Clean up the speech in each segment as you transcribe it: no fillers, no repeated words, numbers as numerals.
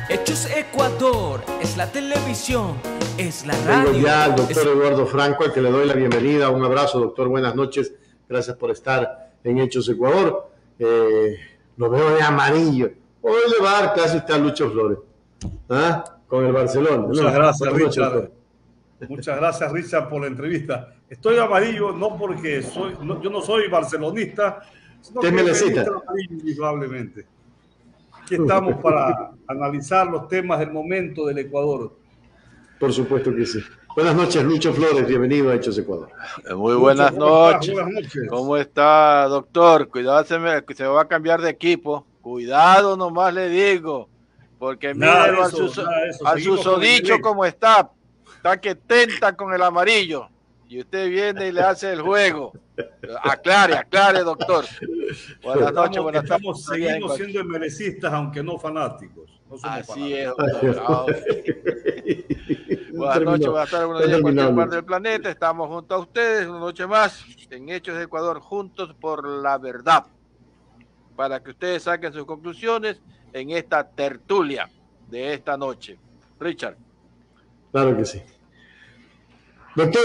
Hechos Ecuador, es la televisión, es la Tengo radio. ya al doctor Eduardo Franco, al que le doy la bienvenida. Un abrazo, doctor, buenas noches. Gracias por estar en Hechos Ecuador. Lo veo de amarillo. Hoy le va a dar clase usted a Lucho Flores, con el Barcelona. Muchas gracias, buenas Richard. noches, Muchas gracias, Richard, por la entrevista. Estoy de amarillo no porque yo no soy barcelonista, sino que me gusta el amarillo indudablemente. Aquí estamos para analizar los temas del momento del Ecuador. Por supuesto que sí. Buenas noches, Lucho Flores, bienvenido a Hechos Ecuador. Muy buenas noches. ¿Cómo está, doctor? Cuidado, se me va a cambiar de equipo. Cuidado, nomás le digo. Porque mire al susodicho como está que tenta con el amarillo. Y usted viene y le hace el juego. Aclare, doctor. Buenas noches, buenas tardes. Seguimos siendo emerecistas, aunque no fanáticos. No somos Así fanáticos. Es, doctor. Buenas noches, buenas tardes, buenos días, cualquier parte del planeta. Estamos junto a ustedes una noche más en Hechos de Ecuador, juntos por la verdad. Para que ustedes saquen sus conclusiones en esta tertulia de esta noche. Richard. Claro que sí. Doctor,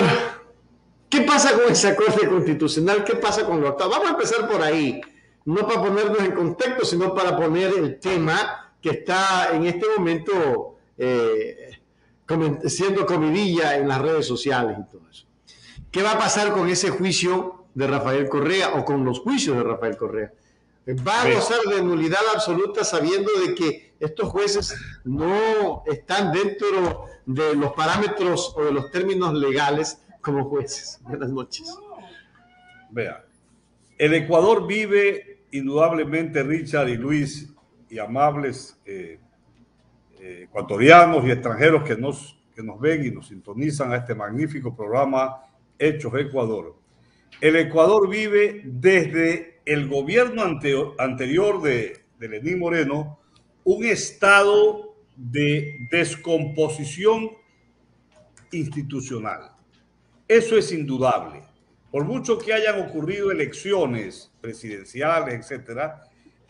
¿qué pasa con esa Corte Constitucional? ¿Qué pasa con lo actual? Vamos a empezar por ahí, no para ponernos en contexto, sino para poner el tema que está en este momento siendo comidilla en las redes sociales y todo eso. ¿Qué va a pasar con ese juicio de Rafael Correa o con los juicios de Rafael Correa? ¿Va a gozar de nulidad absoluta sabiendo de que estos jueces no están dentro de los parámetros o de los términos legales como jueces? Buenas noches. Vea, el Ecuador vive indudablemente, Richard y Luis, y amables ecuatorianos y extranjeros que nos ven y nos sintonizan a este magnífico programa Hechos Ecuador. El Ecuador vive desde el gobierno anterior de Lenín Moreno un estado de descomposición institucional. Eso es indudable. Por mucho que hayan ocurrido elecciones presidenciales, etcétera,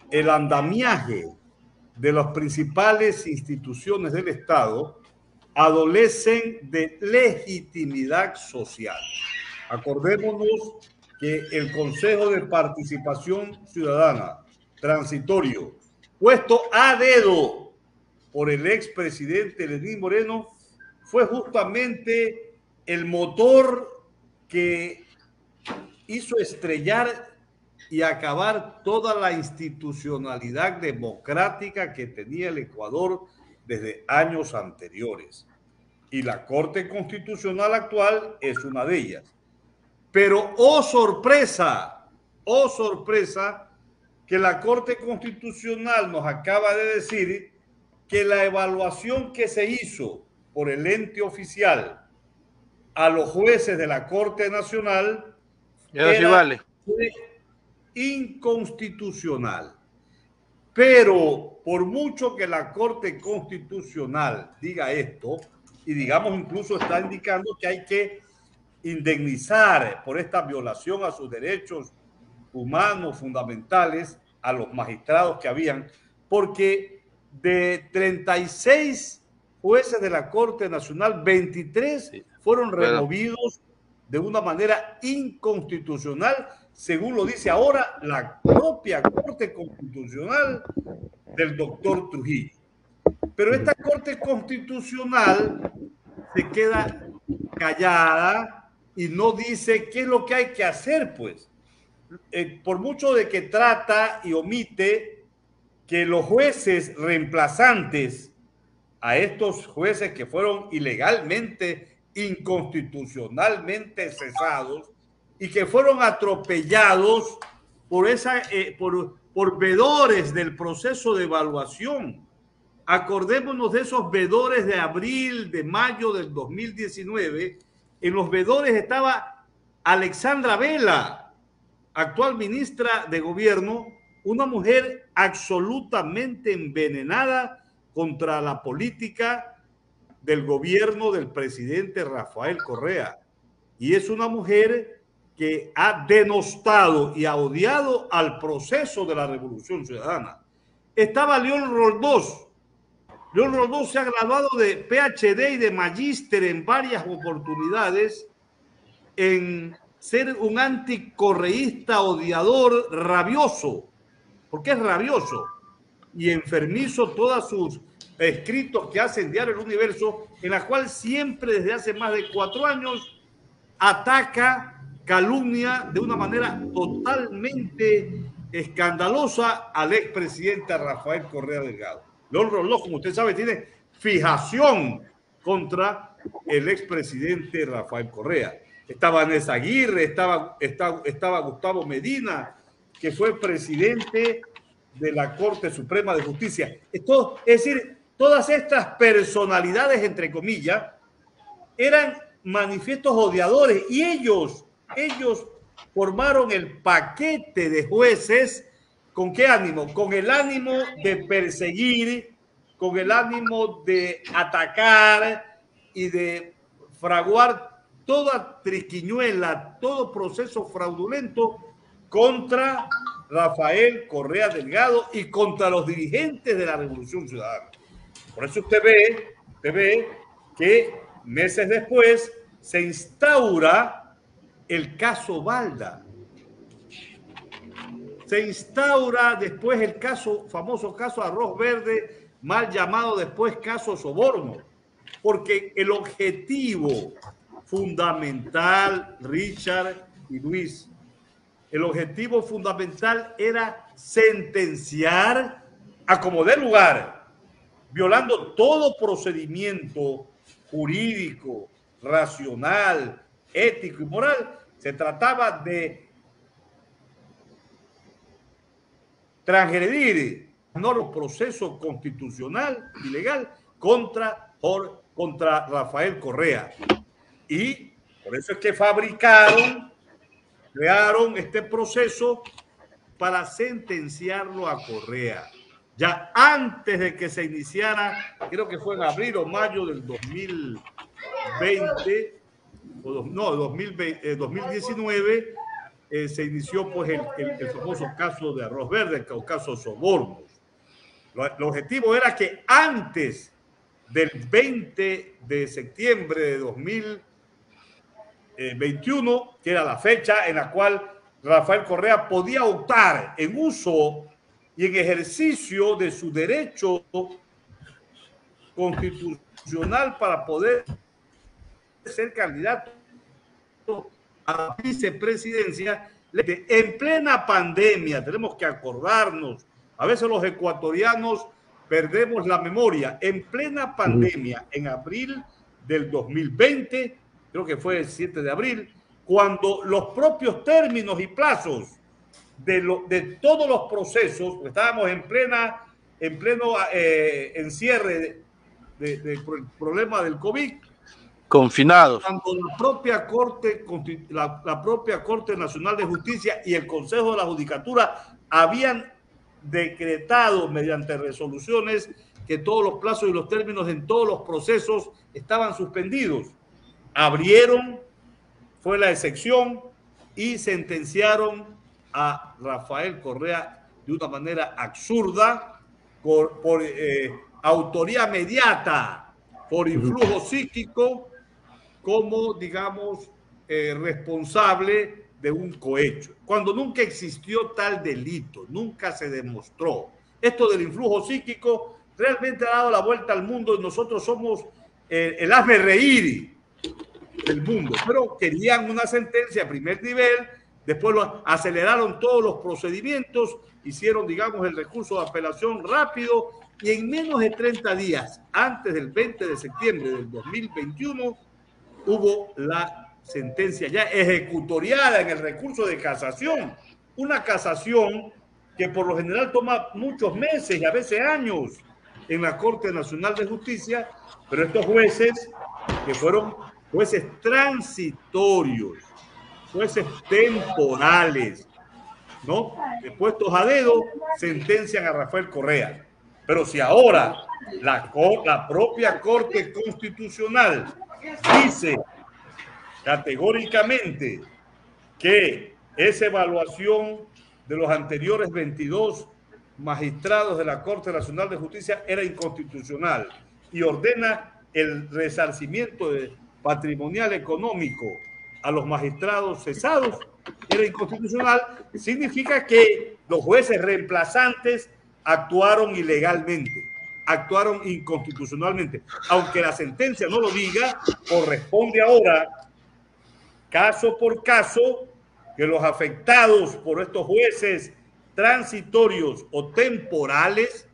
el andamiaje de las principales instituciones del Estado adolecen de legitimidad social. Acordémonos que el Consejo de Participación Ciudadana transitorio, puesto a dedo por el expresidente Lenín Moreno, fue justamente el motor que hizo estrellar y acabar toda la institucionalidad democrática que tenía el Ecuador desde años anteriores. Y la Corte Constitucional actual es una de ellas. Pero, oh sorpresa, que la Corte Constitucional nos acaba de decir que la evaluación que se hizo por el ente oficial a los jueces de la Corte Nacional fue inconstitucional. Pero por mucho que la Corte Constitucional diga esto, y digamos incluso está indicando que hay que indemnizar por esta violación a sus derechos humanos fundamentales a los magistrados que habían, porque de 36 jueces de la Corte Nacional, 23 fueron removidos de una manera inconstitucional, según lo dice ahora la propia Corte Constitucional del doctor Trujillo. Pero esta Corte Constitucional se queda callada y no dice qué es lo que hay que hacer, pues. Por mucho de que trata y omite que los jueces reemplazantes a estos jueces que fueron ilegalmente, inconstitucionalmente cesados y que fueron atropellados por vedores del proceso de evaluación. Acordémonos de esos vedores de abril, de mayo del 2019. En los vedores estaba Alexandra Vela, actual ministra de Gobierno, una mujer absolutamente envenenada contra la política del gobierno del presidente Rafael Correa. Y es una mujer que ha denostado y ha odiado al proceso de la Revolución Ciudadana. Estaba León Roldós, León Rondón se ha graduado de PhD y de magíster en varias oportunidades en ser un anticorreísta, odiador, rabioso, porque es rabioso y enfermizo todos sus escritos que hace en Diario El Universo, en la cual siempre desde hace más de 4 años ataca, calumnia de una manera totalmente escandalosa al expresidente Rafael Correa Delgado. León Rondón, como usted sabe, tiene fijación contra el expresidente Rafael Correa. Estaba Vanessa Aguirre, estaba Gustavo Medina, que fue presidente de la Corte Suprema de Justicia. Es decir, todas estas personalidades, entre comillas, eran manifiestos odiadores y ellos formaron el paquete de jueces. ¿Con qué ánimo? Con el ánimo de perseguir, con el ánimo de atacar y de fraguar toda triquiñuela, todo proceso fraudulento contra Rafael Correa Delgado y contra los dirigentes de la Revolución Ciudadana. Por eso usted ve que meses después se instaura el caso Balda. Se instaura después el famoso caso Arroz Verde, mal llamado después caso Soborno, porque el objetivo fundamental, Richard y Luis, el objetivo fundamental era sentenciar a como dé lugar, violando todo procedimiento jurídico, racional, ético y moral. Se trataba de transgredir el proceso constitucional y legal contra Rafael Correa. Y por eso es que crearon este proceso para sentenciarlo a Correa. Ya antes de que se iniciara, creo que fue en abril o mayo del 2020, 2019, se inició pues el famoso caso de Arroz Verde, el caso Sobornos. El objetivo era que antes del 20 de septiembre de 2021, que era la fecha en la cual Rafael Correa podía optar en uso y en ejercicio de su derecho constitucional para poder ser candidato a la vicepresidencia en plena pandemia. Tenemos que acordarnos, a veces los ecuatorianos perdemos la memoria. En plena pandemia, en abril del 2020, creo que fue el 7 de abril, cuando los propios términos y plazos de todos los procesos, estábamos en pleno encierre por el problema del COVID, confinados. Cuando la propia Corte Nacional de Justicia y el Consejo de la Judicatura habían decretado mediante resoluciones que todos los plazos y los términos en todos los procesos estaban suspendidos. Abrieron, fue la excepción, y sentenciaron a Rafael Correa de una manera absurda por autoría mediata, por influjo psíquico, como, digamos, responsable de un cohecho, cuando nunca existió tal delito, nunca se demostró. Esto del influjo psíquico realmente ha dado la vuelta al mundo y nosotros somos el hazme reír del mundo, pero querían una sentencia a primer nivel, después aceleraron todos los procedimientos, hicieron, digamos, el recurso de apelación rápido y en menos de 30 días, antes del 20 de septiembre del 2021, hubo la sentencia ya ejecutoriada en el recurso de casación. Una casación que por lo general toma muchos meses y a veces años en la Corte Nacional de Justicia, pero estos jueces, que fueron jueces transitorios, jueces temporales, ¿no?, puestos a dedo, sentencian a Rafael Correa. Pero si ahora la propia Corte Constitucional dice categóricamente que esa evaluación de los anteriores 22 magistrados de la Corte Nacional de Justicia era inconstitucional y ordena el resarcimiento patrimonial económico a los magistrados cesados, era inconstitucional, significa que los jueces reemplazantes actuaron ilegalmente, actuaron inconstitucionalmente. Aunque la sentencia no lo diga, corresponde ahora, caso por caso, que los afectados por estos jueces transitorios o temporales,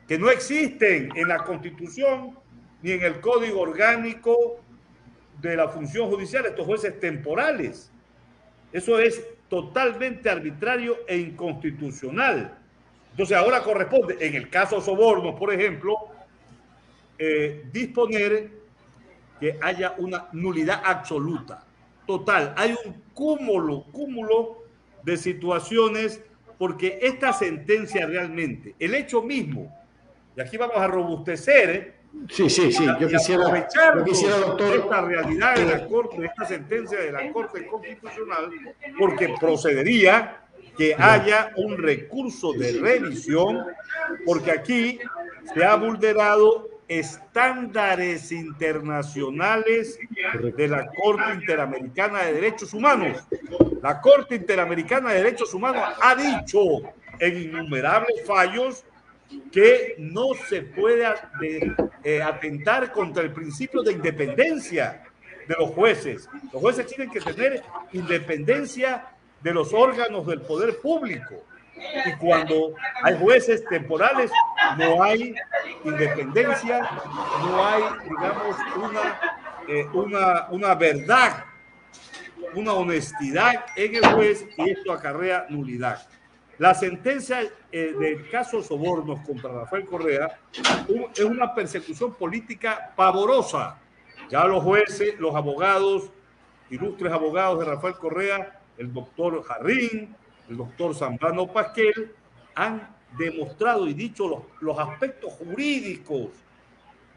que no existen en la Constitución ni en el Código Orgánico de la Función Judicial, estos jueces temporales. Eso es totalmente arbitrario e inconstitucional. Entonces ahora corresponde, en el caso sobornos, por ejemplo, disponer que haya una nulidad absoluta, total. Hay un cúmulo de situaciones, porque esta sentencia realmente, el hecho mismo, y aquí vamos a robustecer, sí, yo quisiera, doctor, esta realidad de la Corte, de esta sentencia de la Corte Constitucional, porque procedería que haya un recurso de revisión, porque aquí se ha vulnerado estándares internacionales de la Corte Interamericana de Derechos Humanos. La Corte Interamericana de Derechos Humanos ha dicho en innumerables fallos que no se puede atentar contra el principio de independencia de los jueces. Los jueces tienen que tener independencia de los órganos del poder público. Y cuando hay jueces temporales, no hay independencia, no hay, digamos, una verdad, una honestidad en el juez, y esto acarrea nulidad. La sentencia del caso Sobornos contra Rafael Correa es una persecución política pavorosa. Ya los jueces, los abogados, ilustres abogados de Rafael Correa, el doctor Jarrín, el doctor Zambrano Pasquel, han demostrado y dicho los aspectos jurídicos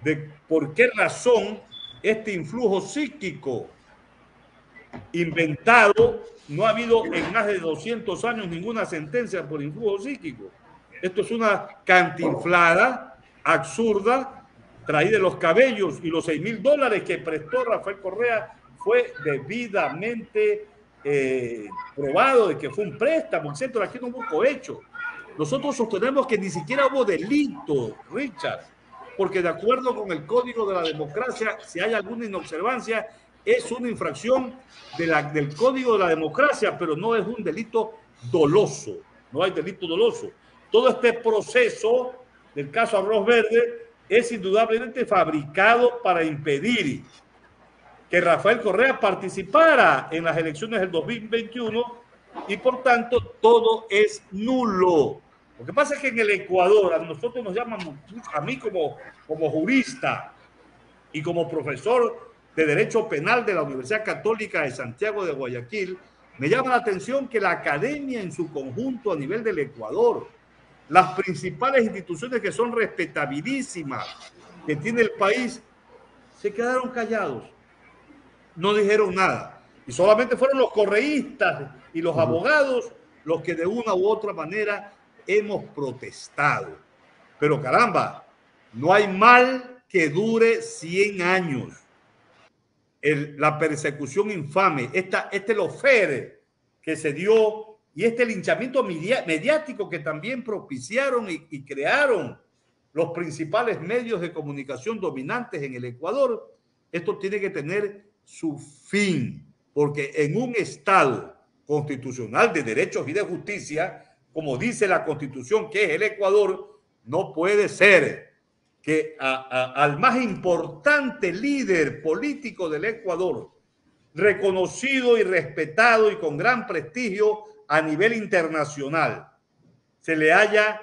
de por qué razón este influjo psíquico inventado. No ha habido en más de 200 años ninguna sentencia por influjo psíquico. Esto es una cantinflada absurda, traída de los cabellos, y los $6,000 que prestó Rafael Correa fue debidamente probado de que fue un préstamo, etc. Aquí no hubo cohecho. Nosotros sostenemos que ni siquiera hubo delito, Richard, porque de acuerdo con el Código de la Democracia, si hay alguna inobservancia, es una infracción del Código de la Democracia, pero no es un delito doloso. No hay delito doloso. Todo este proceso del caso Arroz Verde es indudablemente fabricado para impedir que Rafael Correa participara en las elecciones del 2021, y por tanto todo es nulo. Lo que pasa es que en el Ecuador, a nosotros nos llaman, a mí como jurista y como profesor de Derecho Penal de la Universidad Católica de Santiago de Guayaquil, me llama la atención que la academia en su conjunto a nivel del Ecuador, las principales instituciones que son respetabilísimas que tiene el país, se quedaron callados. No dijeron nada. Y solamente fueron los correístas y los abogados los que de una u otra manera hemos protestado. Pero caramba, no hay mal que dure 100 años. La persecución infame, este lawfare que se dio, y este linchamiento mediático que también propiciaron y crearon los principales medios de comunicación dominantes en el Ecuador, esto tiene que tener su fin, porque en un Estado constitucional de derechos y de justicia, como dice la Constitución, que es el Ecuador, no puede ser que al más importante líder político del Ecuador, reconocido y respetado y con gran prestigio a nivel internacional, se le haya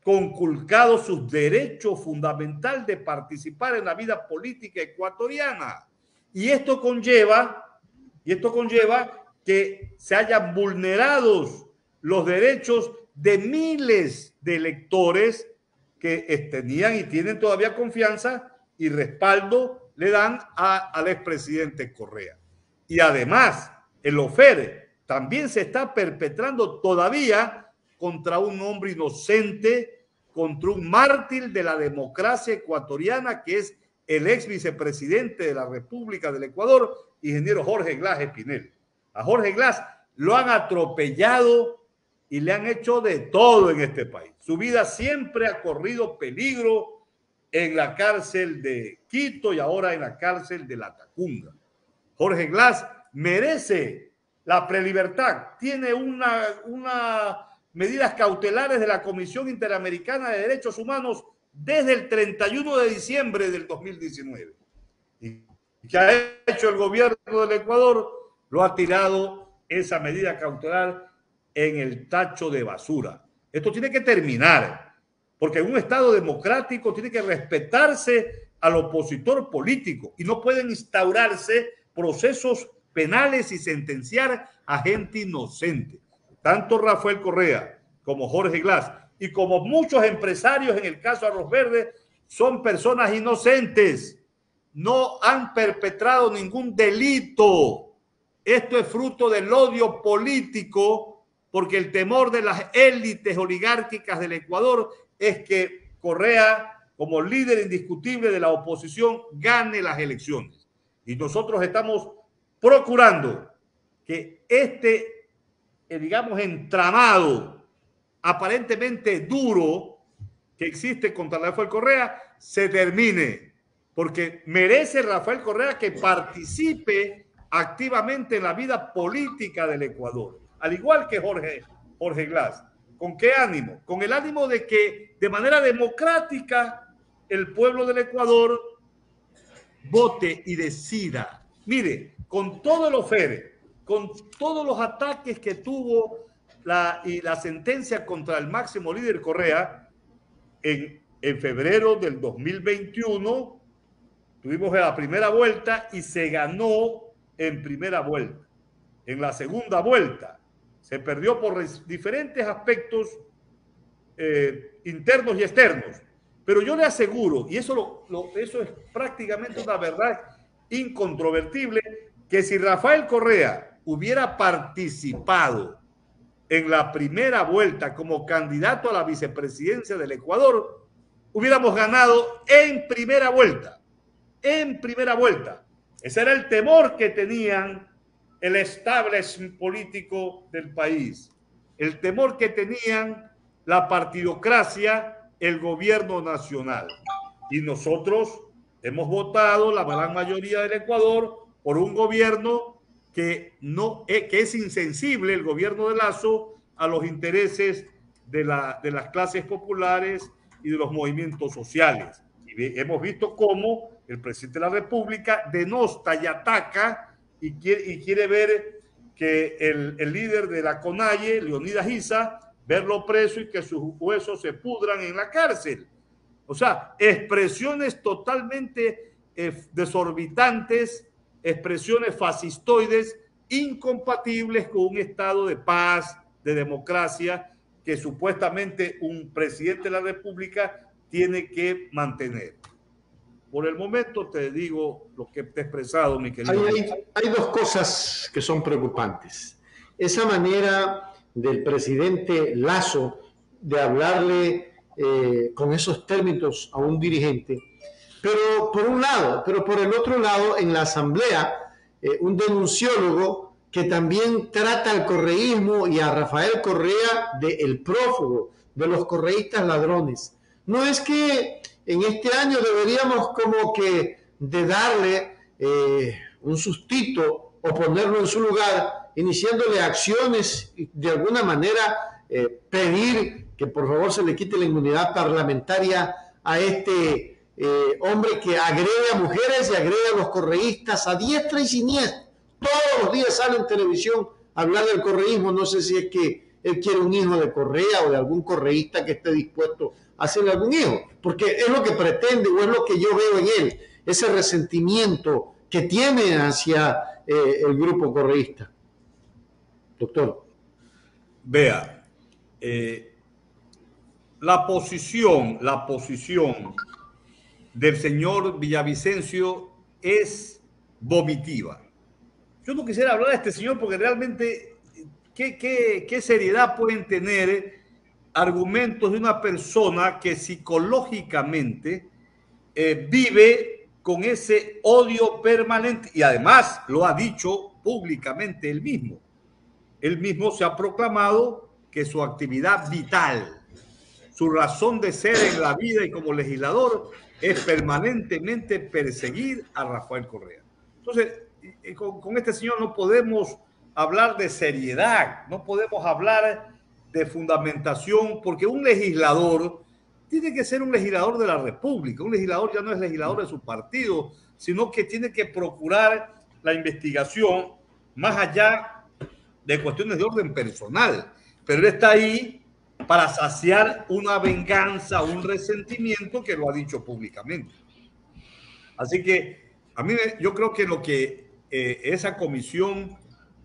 conculcado sus derechos fundamentales de participar en la vida política ecuatoriana. Y esto conlleva que se hayan vulnerado los derechos de miles de electores que tenían y tienen todavía confianza y respaldo le dan al expresidente Correa. Y además, el lawfare también se está perpetrando todavía contra un hombre inocente, contra un mártir de la democracia ecuatoriana, que es el ex vicepresidente de la República del Ecuador, ingeniero Jorge Glass Espinel. A Jorge Glass lo han atropellado y le han hecho de todo en este país. Su vida siempre ha corrido peligro en la cárcel de Quito y ahora en la cárcel de La Tacunga. Jorge Glass merece la prelibertad, tiene una medidas cautelares de la Comisión Interamericana de Derechos Humanos desde el 31 de diciembre del 2019. ¿Y qué ha hecho el gobierno del Ecuador? Lo ha tirado esa medida cautelar en el tacho de basura. Esto tiene que terminar, porque en un Estado democrático tiene que respetarse al opositor político y no pueden instaurarse procesos penales y sentenciar a gente inocente. Tanto Rafael Correa como Jorge Glass y como muchos empresarios en el caso Arroz Verde son personas inocentes, no han perpetrado ningún delito. Esto es fruto del odio político, porque el temor de las élites oligárquicas del Ecuador es que Correa, como líder indiscutible de la oposición, gane las elecciones. Y nosotros estamos procurando que digamos, entramado aparentemente duro que existe contra Rafael Correa se termine, porque merece Rafael Correa que participe activamente en la vida política del Ecuador, al igual que Jorge Glass. ¿Con qué ánimo? Con el ánimo de que de manera democrática el pueblo del Ecuador vote y decida. Mire, con todo el ofere, con todos los ataques que tuvo la sentencia contra el máximo líder Correa, en febrero del 2021 tuvimos la primera vuelta y se ganó en primera vuelta. En la segunda vuelta se perdió por diferentes aspectos internos y externos. Pero yo le aseguro, y eso es prácticamente una verdad incontrovertible, que si Rafael Correa hubiera participado en la primera vuelta como candidato a la vicepresidencia del Ecuador, hubiéramos ganado en primera vuelta. En primera vuelta. Ese era el temor que tenían el establishment político del país, el temor que tenían la partidocracia, el gobierno nacional. Y nosotros hemos votado, la gran mayoría del Ecuador, por un gobierno que es insensible, el gobierno de Lazo, a los intereses de las clases populares y de los movimientos sociales. Y hemos visto cómo el presidente de la República denosta y ataca y quiere ver que el líder de la CONAIE, Leonidas Issa, verlo preso y que sus huesos se pudran en la cárcel. O sea, expresiones totalmente desorbitantes, expresiones fascistoides, incompatibles con un estado de paz, de democracia, que supuestamente un presidente de la República tiene que mantener. Por el momento te digo lo que te he expresado, mi querido. Hay dos cosas que son preocupantes. Esa manera del presidente Lazo de hablarle con esos términos a un dirigente, pero por un lado, pero por el otro lado, en la asamblea, un denunciólogo que también trata al correísmo y a Rafael Correa de el prófugo, de los correístas ladrones. No es que en este año deberíamos como que de darle un sustito o ponerlo en su lugar, iniciándole acciones y de alguna manera pedir que por favor se le quite la inmunidad parlamentaria a este hombre que agrede a mujeres y agrede a los correístas a diestra y siniestra. Todos los días sale en televisión a hablar del correísmo. No sé si es que él quiere un hijo de Correa o de algún correísta que esté dispuesto a hacerle algún hijo, porque es lo que pretende o es lo que yo veo en él, ese resentimiento que tiene hacia el grupo correísta. Doctor. Vea, la posición del señor Villavicencio es vomitiva. Yo no quisiera hablar de este señor porque realmente ¿qué seriedad pueden tener argumentos de una persona que psicológicamente vive con ese odio permanente y además lo ha dicho públicamente él mismo. Él mismo se ha proclamado que su actividad vital, su razón de ser en la vida y como legislador es permanentemente perseguir a Rafael Correa. Entonces, con este señor no podemos hablar de seriedad, no podemos hablar de fundamentación, porque un legislador tiene que ser un legislador de la República. Un legislador ya no es legislador de su partido, sino que tiene que procurar la investigación más allá de cuestiones de orden personal. Pero él está ahí para saciar una venganza, un resentimiento que lo ha dicho públicamente. Así que yo creo que lo que esa comisión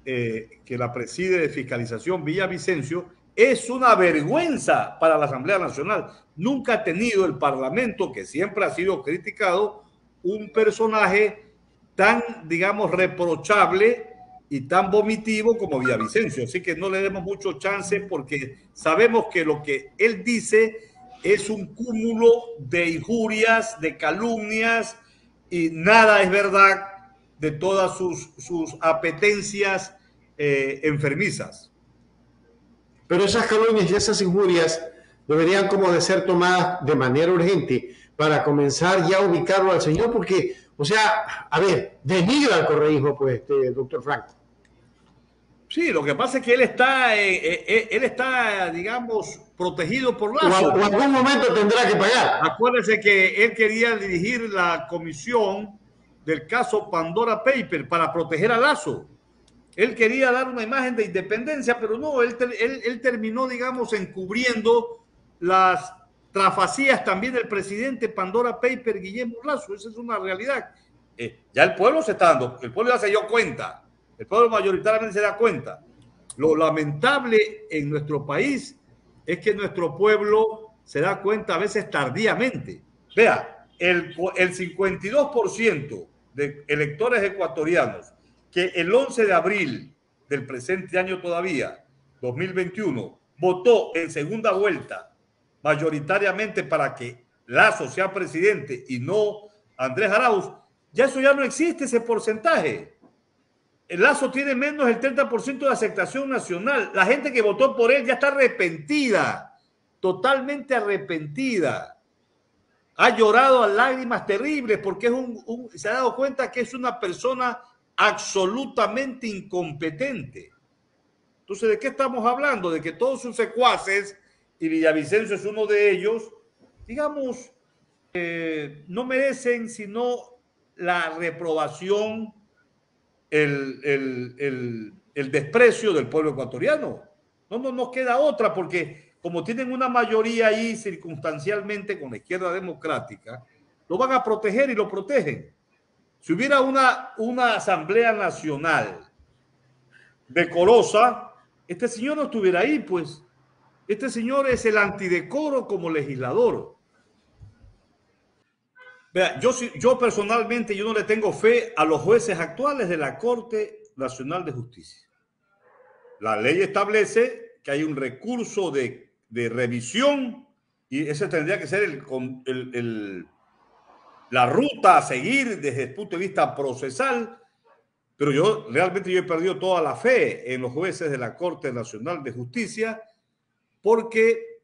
que la preside de fiscalización Villavicencio es una vergüenza para la Asamblea Nacional. Nunca ha tenido el Parlamento, que siempre ha sido criticado, un personaje tan, digamos, reprochable y tan vomitivo como Villavicencio. Así que no le demos mucho chance porque sabemos que lo que él dice es un cúmulo de injurias, de calumnias y nada es verdad de todas sus apetencias enfermizas. Pero esas calumnias y esas injurias deberían como de ser tomadas de manera urgente para comenzar ya a ubicarlo al señor, porque, o sea, a ver, denigra al correísmo, pues, doctor Franco. Sí, lo que pasa es que él está, digamos, protegido por Lazo. O algún momento tendrá que pagar. Acuérdense que él quería dirigir la comisión del caso Pandora Paper para proteger a Lazo. Él quería dar una imagen de independencia, pero no, él terminó, digamos, encubriendo las trafacías también del presidente Pandora Paper, Guillermo Lazo. Esa es una realidad. Ya el pueblo se está dando, el pueblo ya se dio cuenta. El pueblo mayoritariamente se da cuenta. Lo lamentable en nuestro país es que nuestro pueblo se da cuenta a veces tardíamente. Vea, el 52% de electores ecuatorianos que el 11 de abril del presente año todavía, 2021, votó en segunda vuelta mayoritariamente para que Lazo sea presidente y no Andrés Arauz, ya eso ya no existe, ese porcentaje. El Lazo tiene menos del 30% de aceptación nacional. La gente que votó por él ya está arrepentida, totalmente arrepentida. Ha llorado a lágrimas terribles porque se ha dado cuenta que es una persona absolutamente incompetente. Entonces, ¿de qué estamos hablando? De que todos sus secuaces, y Villavicencio es uno de ellos, digamos, no merecen sino la reprobación, el desprecio del pueblo ecuatoriano. No nos queda otra, porque como tienen una mayoría ahí circunstancialmente con la izquierda democrática, lo van a proteger y lo protegen. Si hubiera una Asamblea Nacional decorosa, este señor no estuviera ahí, pues. Este señor es el antidecoro como legislador. Vea, yo personalmente yo no le tengo fe a los jueces actuales de la Corte Nacional de Justicia. La ley establece que hay un recurso de revisión y ese tendría que ser la ruta a seguir desde el punto de vista procesal, pero yo he perdido toda la fe en los jueces de la Corte Nacional de Justicia porque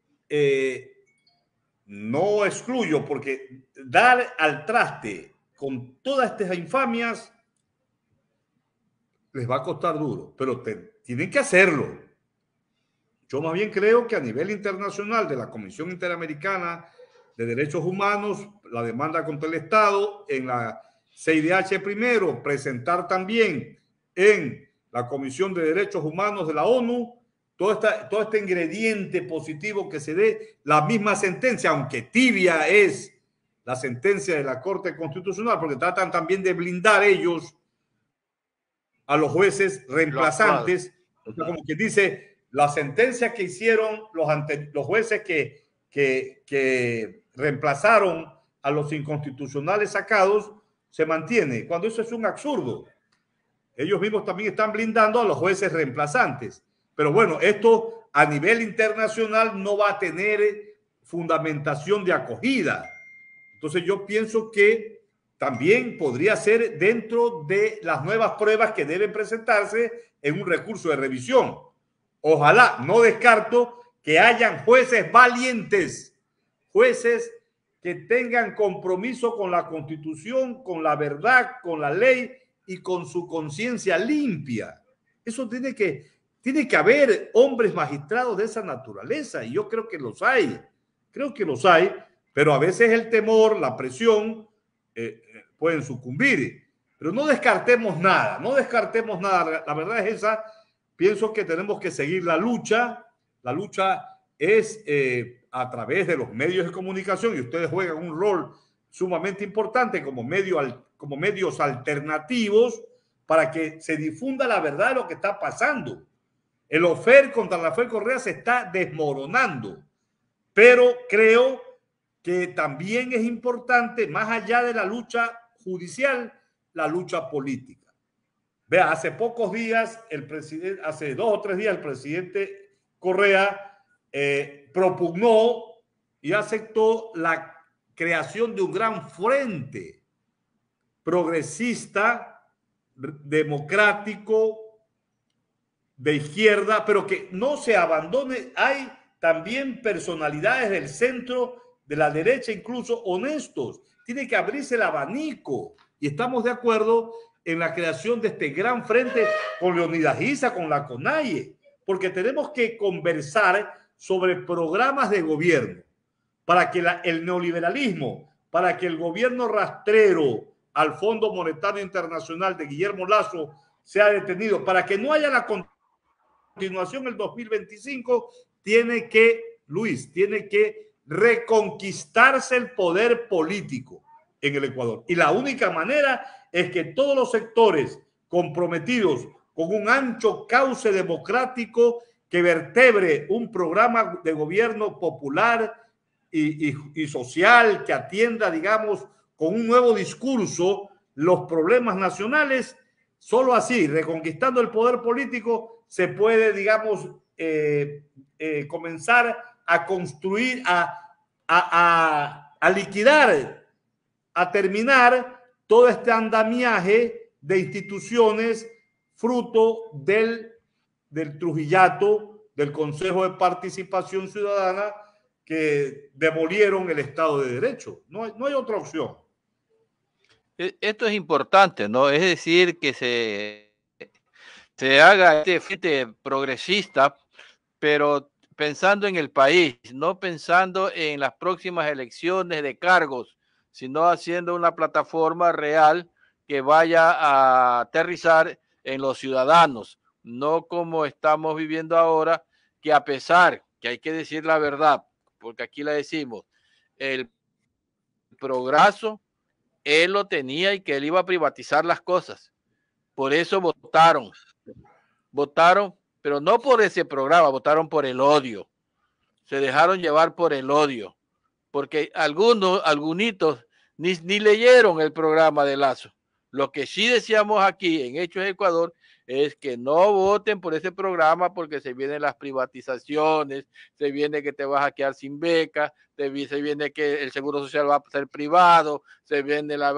no excluyo, porque dar al traste con todas estas infamias les va a costar duro, pero tienen que hacerlo. Yo más bien creo que a nivel internacional de la Comisión Interamericana de Derechos Humanos, la demanda contra el Estado, en la CIDH primero, presentar también en la Comisión de Derechos Humanos de la ONU, todo este ingrediente positivo que se dé, la misma sentencia, aunque tibia es la sentencia de la Corte Constitucional, porque tratan también de blindar ellos a los jueces reemplazantes, o sea, como que dice, la sentencia que hicieron los jueces que reemplazaron a los inconstitucionales sacados, se mantiene, cuando eso es un absurdo. Ellos mismos también están blindando a los jueces reemplazantes. Pero bueno, esto a nivel internacional no va a tener fundamentación de acogida. Entonces yo pienso que también podría ser dentro de las nuevas pruebas que deben presentarse en un recurso de revisión. Ojalá, no descarto que hayan jueces valientes, jueces que tengan compromiso con la Constitución, con la verdad, con la ley y con su conciencia limpia. Eso tiene que haber hombres magistrados de esa naturaleza, y yo creo que los hay, pero a veces el temor, la presión pueden sucumbir. Pero no descartemos nada, la verdad es esa. Pienso que tenemos que seguir la lucha es a través de los medios de comunicación, y ustedes juegan un rol sumamente importante como medios alternativos para que se difunda la verdad de lo que está pasando. El OFER contra Rafael Correa se está desmoronando, pero creo que también es importante, más allá de la lucha judicial, la lucha política. Vea, hace pocos días, hace 2 o 3 días, el presidente Correa propugnó y aceptó la creación de un gran frente progresista, democrático, de izquierda, pero que no se abandone. Hay también personalidades del centro, de la derecha, incluso honestos. Tiene que abrirse el abanico, y estamos de acuerdo en la creación de este gran frente con Leonidas Issa, con la CONAIE, porque tenemos que conversar sobre programas de gobierno para que el neoliberalismo, para que el gobierno rastrero al Fondo Monetario Internacional de Guillermo Lasso sea detenido, para que no haya la continuación el 2025, tiene que reconquistarse el poder político en el Ecuador. Y la única manera es que todos los sectores comprometidos con un ancho cauce democrático que vertebre un programa de gobierno popular y social, que atienda, digamos, con un nuevo discurso los problemas nacionales. Solo así, reconquistando el poder político, se puede, digamos, comenzar a construir, a liquidar, a terminar todo este andamiaje de instituciones fruto del Trujillato, del Consejo de Participación Ciudadana, que demolieron el Estado de Derecho. No hay otra opción. Esto es importante, ¿no? Es decir, que se haga este frente progresista, pero pensando en el país, no pensando en las próximas elecciones de cargos, sino haciendo una plataforma real que vaya a aterrizar en los ciudadanos, no como estamos viviendo ahora, que a pesar que hay que decir la verdad, porque aquí la decimos, el Progreso, él lo tenía y que él iba a privatizar las cosas. Por eso votaron, pero no por ese programa, votaron por el odio. Se dejaron llevar por el odio, porque algunitos ni leyeron el programa de Lasso. Lo que sí decíamos aquí en Hechos Ecuador es que no voten por ese programa, porque se vienen las privatizaciones, se viene que te vas a quedar sin beca, se viene que el Seguro Social va a ser privado, se viene la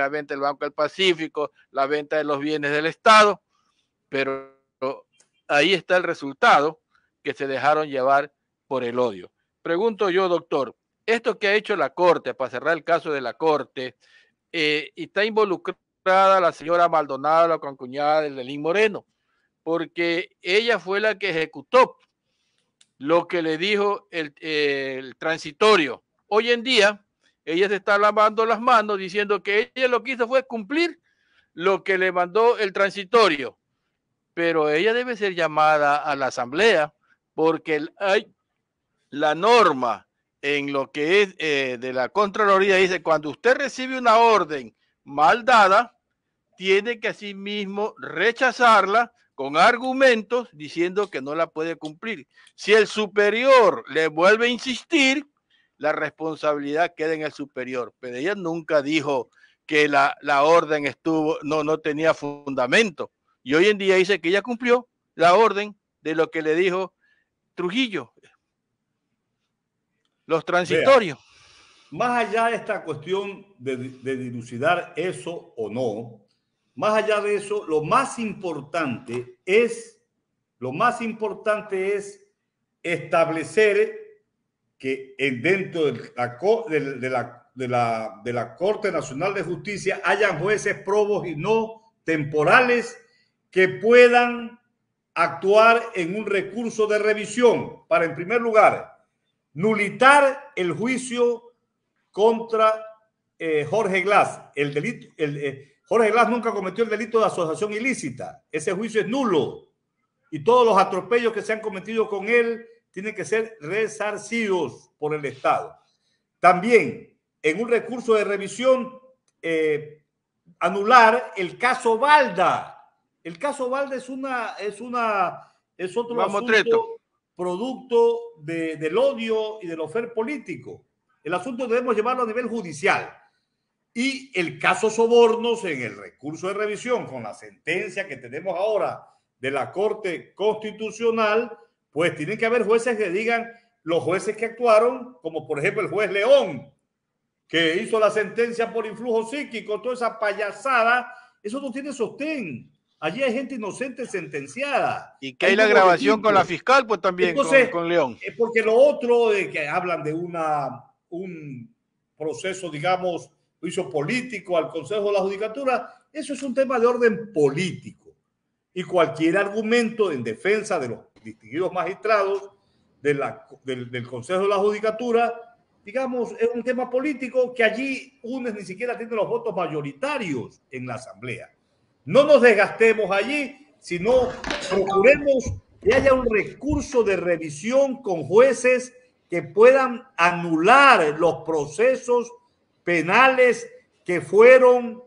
venta del Banco del Pacífico, la venta de los bienes del Estado, pero ahí está el resultado, que se dejaron llevar por el odio. Pregunto yo, doctor, esto que ha hecho la Corte, para cerrar el caso de la Corte, está involucrada la señora Maldonado, la concuñada de Lenín Moreno, porque ella fue la que ejecutó lo que le dijo el transitorio. Hoy en día, ella se está lavando las manos diciendo que ella lo que hizo fue cumplir lo que le mandó el transitorio, pero ella debe ser llamada a la asamblea, porque hay la norma en lo que es de la Contraloría, dice: cuando usted recibe una orden mal dada, tiene que asimismo rechazarla con argumentos diciendo que no la puede cumplir. Si el superior le vuelve a insistir, la responsabilidad queda en el superior. Pero ella nunca dijo que la orden no tenía fundamento. Y hoy en día dice que ella cumplió la orden de lo que le dijo Trujillo, los transitorios. Vea, más allá de esta cuestión de dilucidar eso o no, más allá de eso, lo más importante es establecer que dentro de la Corte Nacional de Justicia hayan jueces probos y no temporales que puedan actuar en un recurso de revisión para, en primer lugar, nulitar el juicio contra Jorge Glass. Jorge Glass nunca cometió el delito de asociación ilícita. Ese juicio es nulo. Y todos los atropellos que se han cometido con él tienen que ser resarcidos por el Estado. También, en un recurso de revisión, anular el caso Balda. El caso Balda es otro asunto producto del odio y del ofer político. El asunto debemos llevarlo a nivel judicial. Y el caso Sobornos en el recurso de revisión, con la sentencia que tenemos ahora de la Corte Constitucional, pues tienen que haber jueces que digan, los jueces que actuaron, como por ejemplo el juez León, que hizo la sentencia por influjo psíquico, toda esa payasada, eso no tiene sostén. Allí hay gente inocente sentenciada. Y que hay la grabación con la fiscal, pues también. Entonces, con León. Porque lo otro de que hablan de un proceso, digamos, juicio político al Consejo de la Judicatura, eso es un tema de orden político. Y cualquier argumento en defensa de los distinguidos magistrados del Consejo de la Judicatura, digamos, es un tema político que allí UNES ni siquiera tiene los votos mayoritarios en la Asamblea. No nos desgastemos allí, sino procuremos que haya un recurso de revisión con jueces que puedan anular los procesos penales que fueron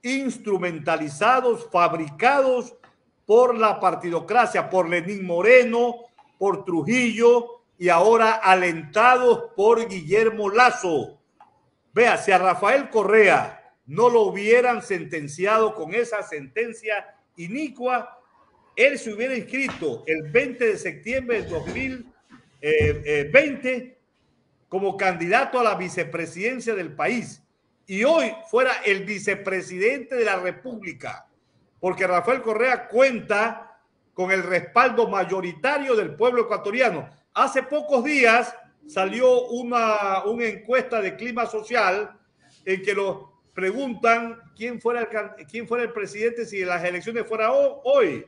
instrumentalizados, fabricados por la partidocracia, por Lenín Moreno, por Trujillo y ahora alentados por Guillermo Lasso. Vea, si a Rafael Correa no lo hubieran sentenciado con esa sentencia inicua, él se hubiera inscrito el 20 de septiembre de 2020 como candidato a la vicepresidencia del país y hoy fuera el vicepresidente de la República, porque Rafael Correa cuenta con el respaldo mayoritario del pueblo ecuatoriano. Hace pocos días salió una encuesta de clima social en que los preguntan quién fuera el presidente si las elecciones fueran hoy.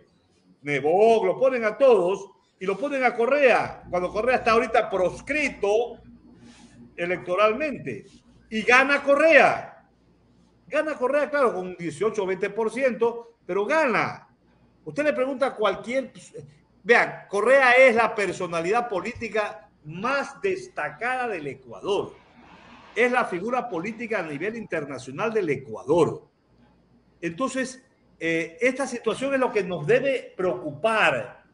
Nebog, lo ponen a todos y lo ponen a Correa, cuando Correa está ahorita proscrito electoralmente. Y gana Correa. Gana Correa, claro, con un 18 o 20%, pero gana. Usted le pregunta a cualquier... Vean, Correa es la personalidad política más destacada del Ecuador. Es la figura política a nivel internacional del Ecuador. Entonces, esta situación es lo que nos debe preocupar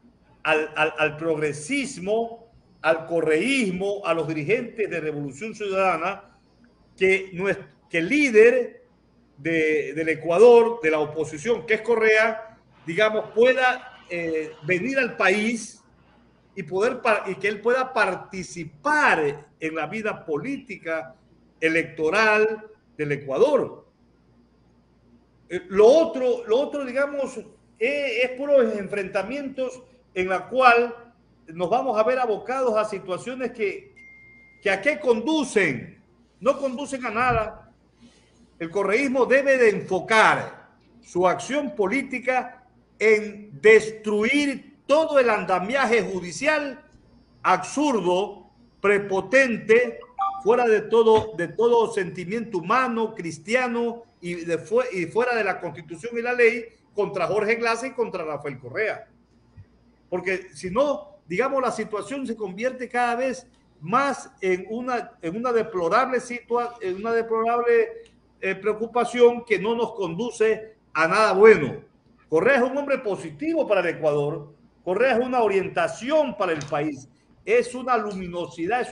al progresismo, al correísmo, a los dirigentes de Revolución Ciudadana, que el líder del Ecuador, de la oposición, que es Correa, digamos, pueda venir al país y que él pueda participar en la vida política electoral del Ecuador. Lo otro, digamos, es puros enfrentamientos en la cual nos vamos a ver abocados a situaciones que ¿a qué conducen? No conducen a nada. El correísmo debe de enfocar su acción política en destruir todo el andamiaje judicial absurdo, prepotente, fuera de todo sentimiento humano, cristiano y fuera de la Constitución y la ley contra Jorge Glass y contra Rafael Correa. Porque si no, digamos, la situación se convierte cada vez más en una deplorable preocupación que no nos conduce a nada bueno. Correa es un hombre positivo para el Ecuador. Correa es una orientación para el país. Es una luminosidad,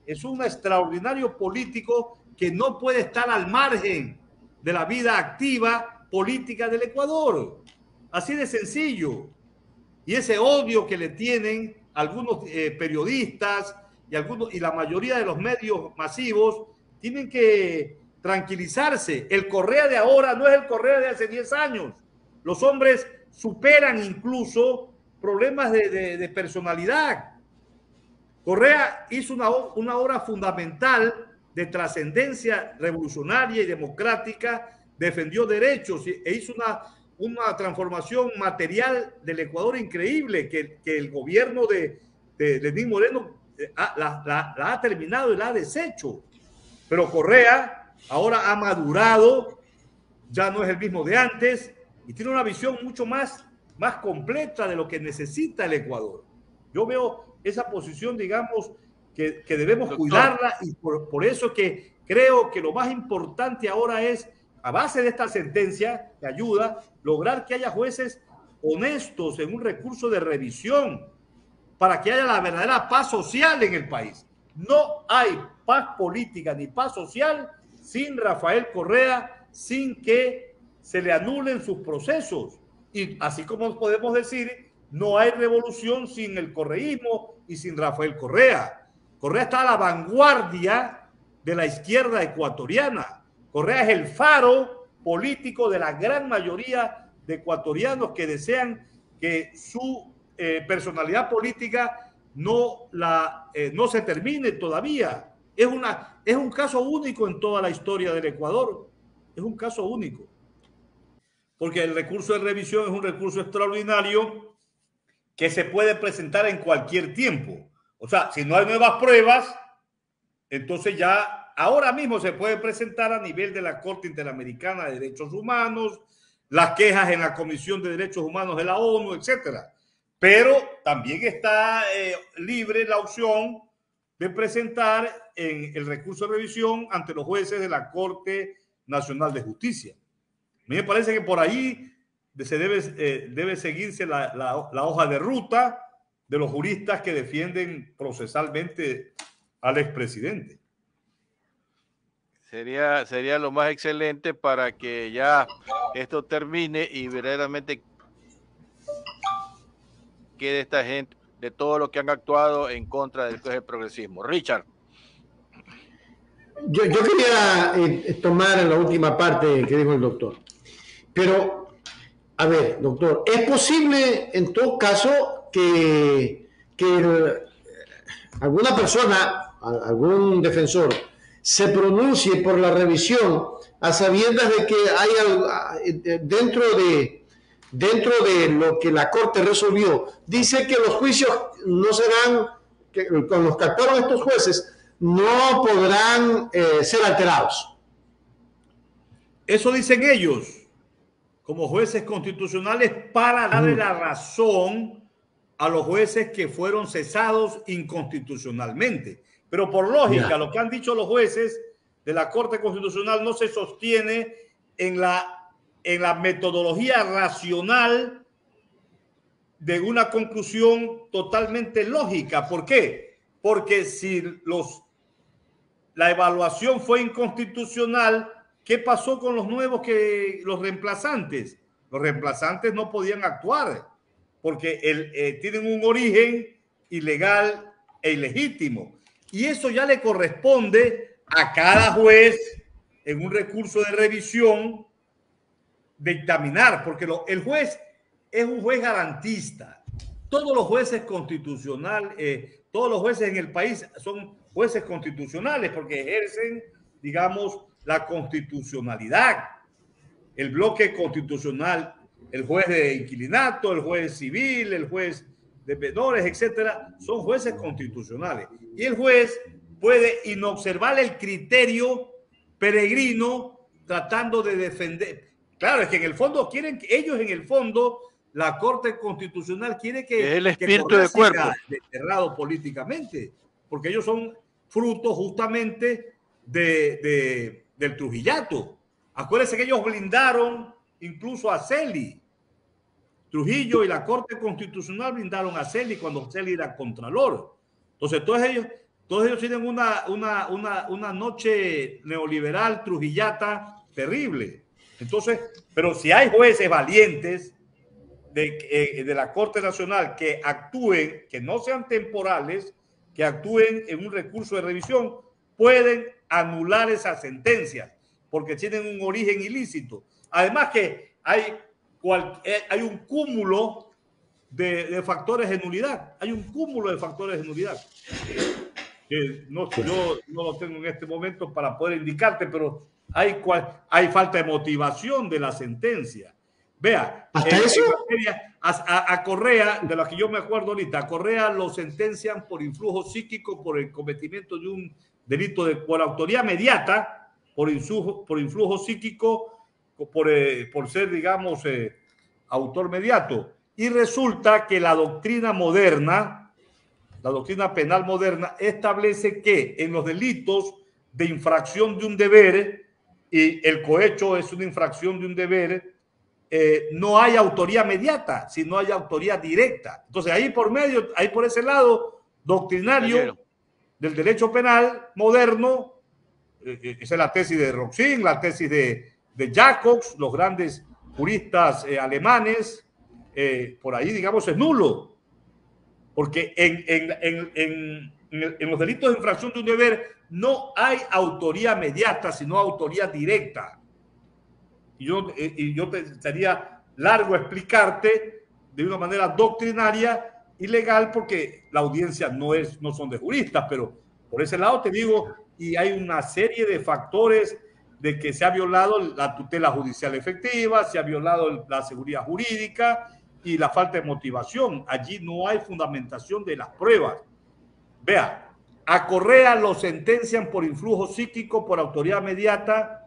es un extraordinario político que no puede estar al margen de la vida activa política del Ecuador. Así de sencillo. Y ese odio que le tienen algunos periodistas y la mayoría de los medios masivos tienen que tranquilizarse. El Correa de ahora no es el Correa de hace 10 años. Los hombres superan incluso problemas de personalidad. Correa hizo una obra fundamental de trascendencia revolucionaria y democrática, defendió derechos e hizo una transformación material del Ecuador increíble que el gobierno de Lenín Moreno la ha terminado y la ha deshecho. Pero Correa ahora ha madurado, ya no es el mismo de antes y tiene una visión mucho más completa de lo que necesita el Ecuador. Yo veo esa posición, digamos, que debemos cuidarla, y por eso que creo que lo más importante ahora es, a base de esta sentencia que ayuda, lograr que haya jueces honestos en un recurso de revisión para que haya la verdadera paz social en el país. No hay paz política ni paz social sin Rafael Correa, sin que se le anulen sus procesos. Y así como podemos decir, no hay revolución sin el correísmo y sin Rafael Correa. Correa está a la vanguardia de la izquierda ecuatoriana. Correa es el faro político de la gran mayoría de ecuatorianos que desean que su personalidad política no se termine todavía. Es un caso único en toda la historia del Ecuador. Es un caso único. Porque el recurso de revisión es un recurso extraordinario que se puede presentar en cualquier tiempo. O sea, si no hay nuevas pruebas, entonces ya ahora mismo se puede presentar a nivel de la Corte Interamericana de Derechos Humanos, las quejas en la Comisión de Derechos Humanos de la ONU, etcétera. Pero también está libre la opción de presentar en el recurso de revisión ante los jueces de la Corte Nacional de Justicia. A mí me parece que por ahí debe seguirse la hoja de ruta de los juristas que defienden procesalmente al expresidente. Sería lo más excelente para que ya esto termine y verdaderamente quede esta gente de todo lo que han actuado en contra del progresismo. Richard. Yo quería tomar la última parte que dijo el doctor. Pero, a ver, doctor, ¿es posible en todo caso que alguna persona, algún defensor, se pronuncie por la revisión a sabiendas de que hay dentro de lo que la Corte resolvió, dice que los juicios no serán, que con los que actuaron estos jueces, no podrán ser alterados? Eso dicen ellos, como jueces constitucionales, para darle la razón a los jueces que fueron cesados inconstitucionalmente. Pero por lógica, lo que han dicho los jueces de la Corte Constitucional no se sostiene en la metodología racional de una conclusión totalmente lógica. ¿Por qué? Porque si la evaluación fue inconstitucional, ¿qué pasó con los nuevos los reemplazantes? Los reemplazantes no podían actuar porque tienen un origen ilegal e ilegítimo. Y eso ya le corresponde a cada juez en un recurso de revisión dictaminar, porque el juez es un juez garantista. Todos los jueces constitucionales, todos los jueces en el país son jueces constitucionales porque ejercen, digamos, la constitucionalidad. El bloque constitucional, el juez de inquilinato, el juez civil, el juez de menores, etcétera, son jueces constitucionales. Y el juez puede inobservar el criterio peregrino tratando de defender. Claro, es que en el fondo ellos en el fondo, la Corte Constitucional quiere que el espíritu de cuerpo sea desterrado políticamente, porque ellos son fruto justamente del trujillato. Acuérdense que ellos blindaron incluso a Celi. Trujillo y la Corte Constitucional blindaron a Celi cuando Celi era contralor. Entonces todos ellos tienen una noche neoliberal trujillata terrible. Entonces, pero si hay jueces valientes de la Corte Nacional que actúen, que no sean temporales, que actúen en un recurso de revisión, pueden anular esas sentencias porque tienen un origen ilícito. Además que hay un cúmulo de factores de nulidad. Hay un cúmulo de factores de nulidad. Yo no lo tengo en este momento para poder indicarte, pero hay falta de motivación de la sentencia. Vea, ¿hasta eso? A Correa, de la que yo me acuerdo ahorita, a Correa lo sentencian por influjo psíquico por el cometimiento de un delito por autoría mediata, por influjo psíquico, por ser, digamos, autor mediato. Y resulta que la doctrina moderna, la doctrina penal moderna, establece que en los delitos de infracción de un deber, y el cohecho es una infracción de un deber, no hay autoría mediata, sino hay autoría directa. Entonces, ahí por ese lado doctrinario del derecho penal moderno, esa es la tesis de Roxin, la tesis de Jacobs, los grandes juristas alemanes, por ahí, digamos, es nulo. Porque en los delitos de infracción de un deber no hay autoría mediata, sino autoría directa. Y yo te sería largo explicarte de una manera doctrinaria y legal, porque la audiencia no son de juristas, pero por ese lado te digo, y hay una serie de factores de que se ha violado la tutela judicial efectiva, se ha violado la seguridad jurídica y la falta de motivación. Allí no hay fundamentación de las pruebas. Vea, a Correa lo sentencian por influjo psíquico, por autoridad mediata,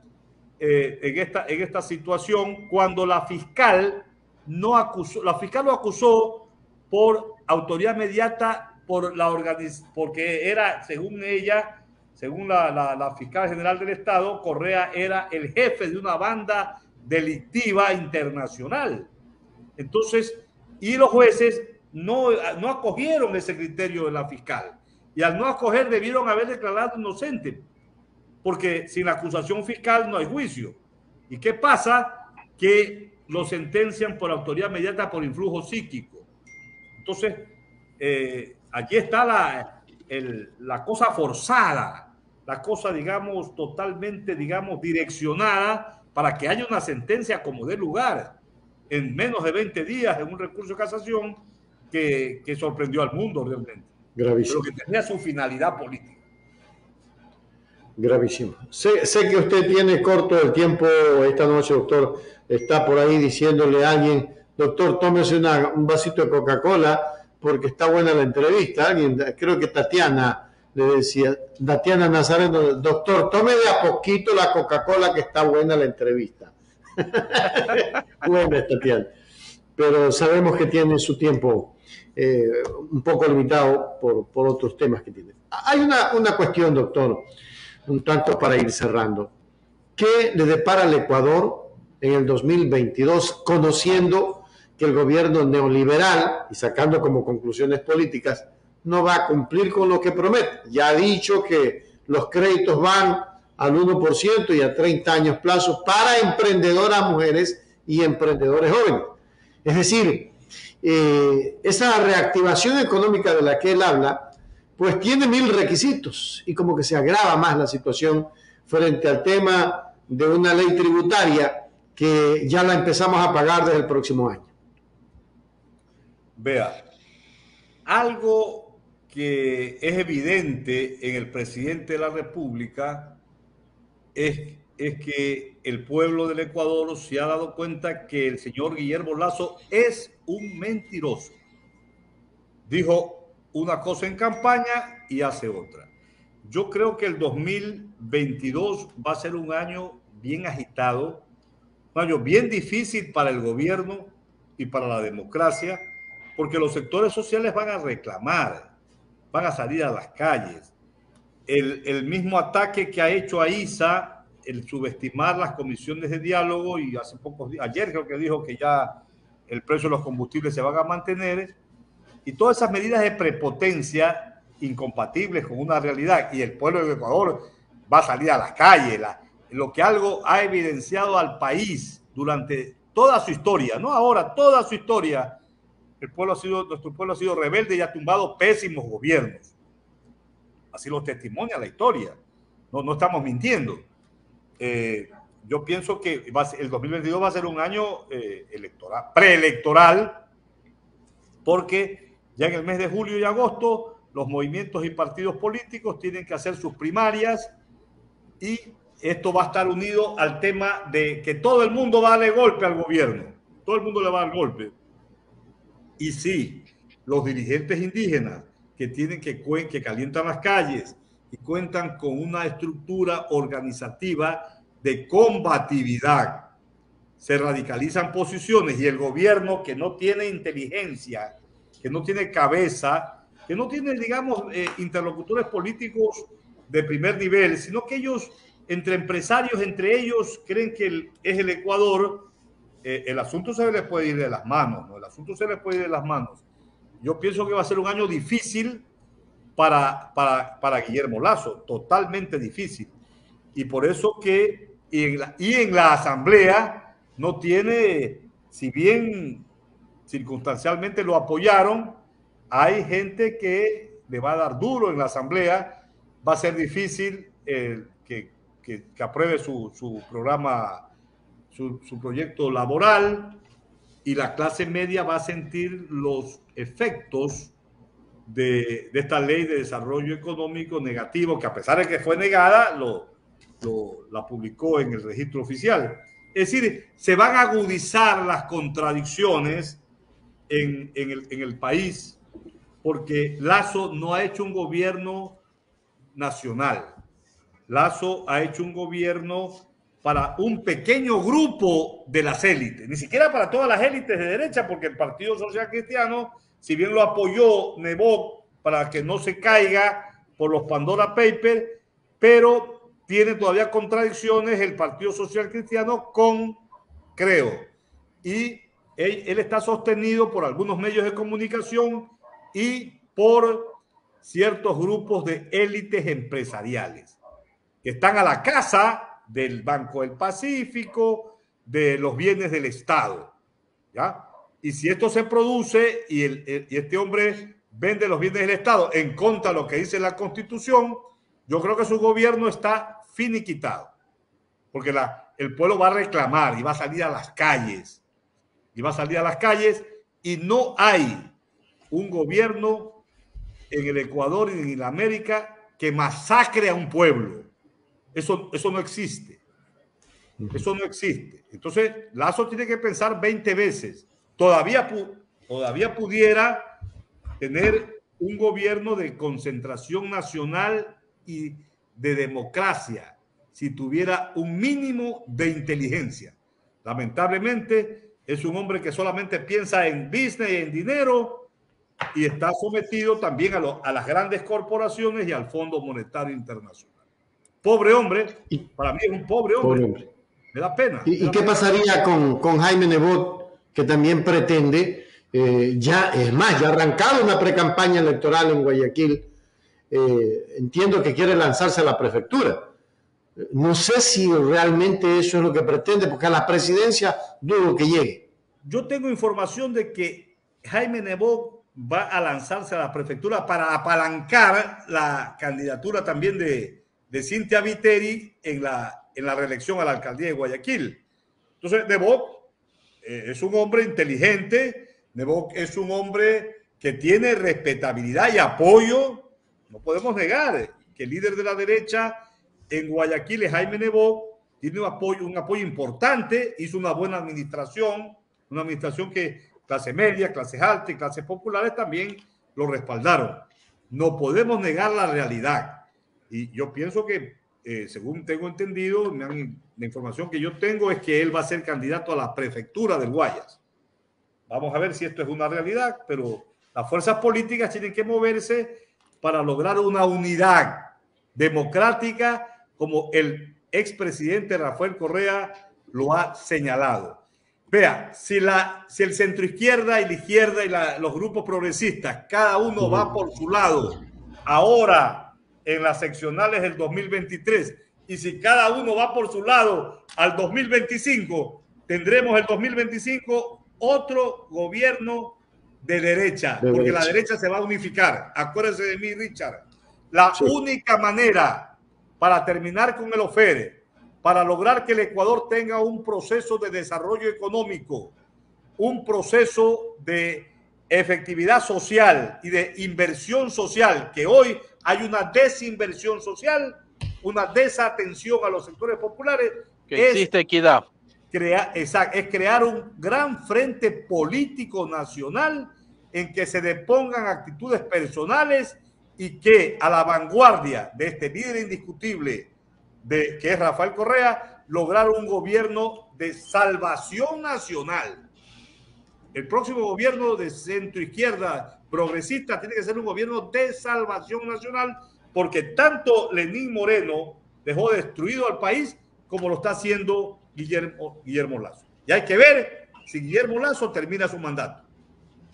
en esta situación, cuando la fiscal lo acusó por autoridad mediata porque era, según ella, según la fiscal general del Estado, Correa era el jefe de una banda delictiva internacional. Entonces, y los jueces no acogieron ese criterio de la fiscal, y al no acoger debieron haber declarado inocente, porque sin la acusación fiscal no hay juicio. ¿Y qué pasa? Que lo sentencian por autoridad mediata por influjo psíquico. Entonces, aquí está la cosa forzada, la cosa, digamos, totalmente, digamos, direccionada para que haya una sentencia como dé lugar en menos de 20 días en un recurso de casación que sorprendió al mundo realmente. Gravísimo. Pero que tenía su finalidad política. Gravísimo. Sé que usted tiene corto el tiempo esta noche, doctor. Está por ahí diciéndole a alguien, doctor, tómese un vasito de Coca-Cola porque está buena la entrevista. Alguien, creo que Tatiana le decía, Tatiana Nazareno, doctor, tome de a poquito la Coca-Cola que está buena la entrevista. Buena, Tatiana. Pero sabemos que tiene su tiempo un poco limitado por otros temas que tiene. Hay una cuestión, doctor, un tanto para ir cerrando. ¿Qué le depara al Ecuador en el 2022, conociendo que el gobierno neoliberal, y sacando como conclusiones políticas, no va a cumplir con lo que promete? Ya ha dicho que los créditos van al 1% y a 30 años plazo para emprendedoras mujeres y emprendedores jóvenes. Es decir, esa reactivación económica de la que él habla, pues tiene 1000 requisitos y como que se agrava más la situación frente al tema de una ley tributaria que ya la empezamos a pagar desde el próximo año. Vea, algo que es evidente en el presidente de la República es que el pueblo del Ecuador se ha dado cuenta que el señor Guillermo Lasso es un mentiroso. Dijo una cosa en campaña y hace otra. Yo creo que el 2022 va a ser un año bien agitado, un año bien difícil para el gobierno y para la democracia, porque los sectores sociales van a reclamar, van a salir a las calles. El mismo ataque que ha hecho a ISA, el subestimar las comisiones de diálogo, y hace pocos días, ayer creo que dijo que ya el precio de los combustibles se van a mantener, y todas esas medidas de prepotencia incompatibles con una realidad, y el pueblo de Ecuador va a salir a las calles, lo que algo ha evidenciado al país durante toda su historia, no ahora, toda su historia, nuestro pueblo ha sido rebelde y ha tumbado pésimos gobiernos. Así lo testimonia la historia. No estamos mintiendo. Yo pienso que el 2022 va a ser un año preelectoral, porque ya en el mes de julio y agosto los movimientos y partidos políticos tienen que hacer sus primarias y esto va a estar unido al tema de que todo el mundo va a darle golpe al gobierno. Todo el mundo le va a dar golpe. Y sí, los dirigentes indígenas que calientan las calles y cuentan con una estructura organizativa de combatividad, se radicalizan posiciones y el gobierno, que no tiene inteligencia, que no tiene cabeza, que no tiene, digamos, interlocutores políticos de primer nivel, sino que ellos, entre empresarios, entre ellos, creen que es el Ecuador. El asunto se les puede ir de las manos, ¿no? El asunto se les puede ir de las manos. Yo pienso que va a ser un año difícil para Guillermo Lasso, totalmente difícil. Y por eso que en la asamblea no tiene, si bien circunstancialmente lo apoyaron, hay gente que le va a dar duro en la asamblea. Va a ser difícil que apruebe su programa, su proyecto laboral, y la clase media va a sentir los efectos de esta ley de desarrollo económico negativo, que a pesar de que fue negada, la publicó en el registro oficial. Es decir, se van a agudizar las contradicciones en el país, porque Lasso no ha hecho un gobierno nacional. Lasso ha hecho un gobierno para un pequeño grupo de las élites, ni siquiera para todas las élites de derecha, porque el Partido Social Cristiano, si bien lo apoyó Nebot para que no se caiga por los Pandora Papers, pero tiene todavía contradicciones el Partido Social Cristiano con Creo. Y él está sostenido por algunos medios de comunicación y por ciertos grupos de élites empresariales que están a la casa del Banco del Pacífico, de los bienes del Estado, ¿ya? Y si esto se produce y este hombre vende los bienes del Estado en contra de lo que dice la Constitución, yo creo que su gobierno está finiquitado, porque el pueblo va a reclamar y va a salir a las calles, y no hay un gobierno en el Ecuador y en América que masacre a un pueblo. Eso no existe. Eso no existe. Entonces, Lasso tiene que pensar 20 veces. Todavía pudiera tener un gobierno de concentración nacional y de democracia si tuviera un mínimo de inteligencia. Lamentablemente, es un hombre que solamente piensa en business y en dinero, y está sometido también a las grandes corporaciones y al Fondo Monetario Internacional. Pobre hombre, para mí es un pobre hombre. Me da pena. ¿Y qué pasaría con Jaime Nebot, que también pretende, ya ha arrancado una precampaña electoral en Guayaquil? Entiendo que quiere lanzarse a la prefectura. No sé si realmente eso es lo que pretende, porque a la presidencia dudo que llegue. Yo tengo información de que Jaime Nebot va a lanzarse a la prefectura para apalancar la candidatura también de Cynthia Viteri en la reelección a la alcaldía de Guayaquil. Entonces, Nebot es un hombre inteligente, Nebot es un hombre que tiene respetabilidad y apoyo. No podemos negar que el líder de la derecha en Guayaquil es Jaime Nebot, tiene un apoyo importante, hizo una buena administración, una administración que clase media, clases altas y clases populares también lo respaldaron. No podemos negar la realidad. Y yo pienso que, según tengo entendido, la información que yo tengo es que él va a ser candidato a la prefectura del Guayas. Vamos a ver si esto es una realidad, pero las fuerzas políticas tienen que moverse para lograr una unidad democrática, como el expresidente Rafael Correa lo ha señalado. Vea, si el centroizquierda y la izquierda y los grupos progresistas, cada uno va por su lado, ahora en las seccionales del 2023, y si cada uno va por su lado al 2025, tendremos el 2025 otro gobierno de derecha, porque la derecha se va a unificar. Acuérdense de mí, Richard. La única manera para terminar con el OFERE, para lograr que el Ecuador tenga un proceso de desarrollo económico, un proceso de efectividad social y de inversión social, que hoy hay una desinversión social, una desatención a los sectores populares, que existe equidad. Es crear un gran frente político nacional en que se depongan actitudes personales y que a la vanguardia de este líder indiscutible que es Rafael Correa, lograr un gobierno de salvación nacional. El próximo gobierno de centro izquierda progresista tiene que ser un gobierno de salvación nacional, porque tanto Lenín Moreno dejó destruido al país como lo está haciendo Guillermo Lasso. Y hay que ver si Guillermo Lasso termina su mandato.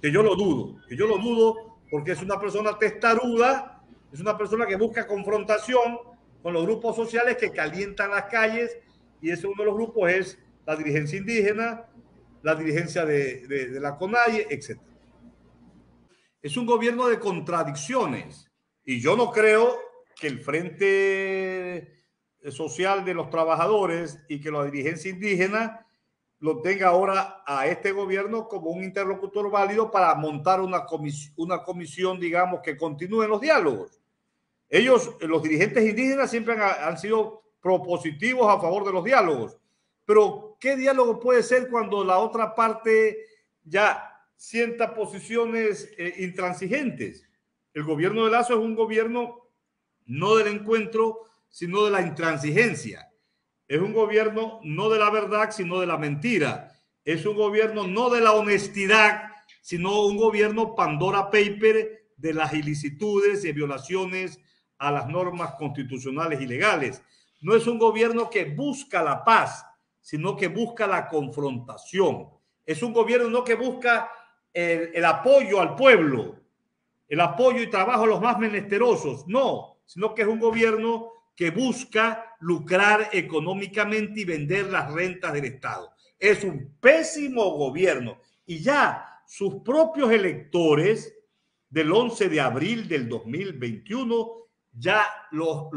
Que yo lo dudo porque es una persona testaruda, es una persona que busca confrontación con los grupos sociales que calientan las calles, y ese uno de los grupos es la dirigencia indígena, la dirigencia de la CONAIE, etc. Es un gobierno de contradicciones, y yo no creo que el Frente Social de los Trabajadores y que la dirigencia indígena lo tenga ahora a este gobierno como un interlocutor válido para montar una comisión, digamos, que continúe los diálogos. Ellos, los dirigentes indígenas, siempre han sido propositivos a favor de los diálogos. Pero, ¿qué diálogo puede ser cuando la otra parte ya sienta posiciones intransigentes? El gobierno de Lasso es un gobierno no del encuentro, sino de la intransigencia. Es un gobierno no de la verdad, sino de la mentira. Es un gobierno no de la honestidad, sino un gobierno Pandora Paper de las ilicitudes y violaciones a las normas constitucionales y legales. No es un gobierno que busca la paz, sino que busca la confrontación. Es un gobierno no que busca el apoyo al pueblo, el apoyo y trabajo a los más menesterosos, no, sino que es un gobierno que busca lucrar económicamente y vender las rentas del Estado. Es un pésimo gobierno, y ya sus propios electores del 11 de abril del 2021 ya lo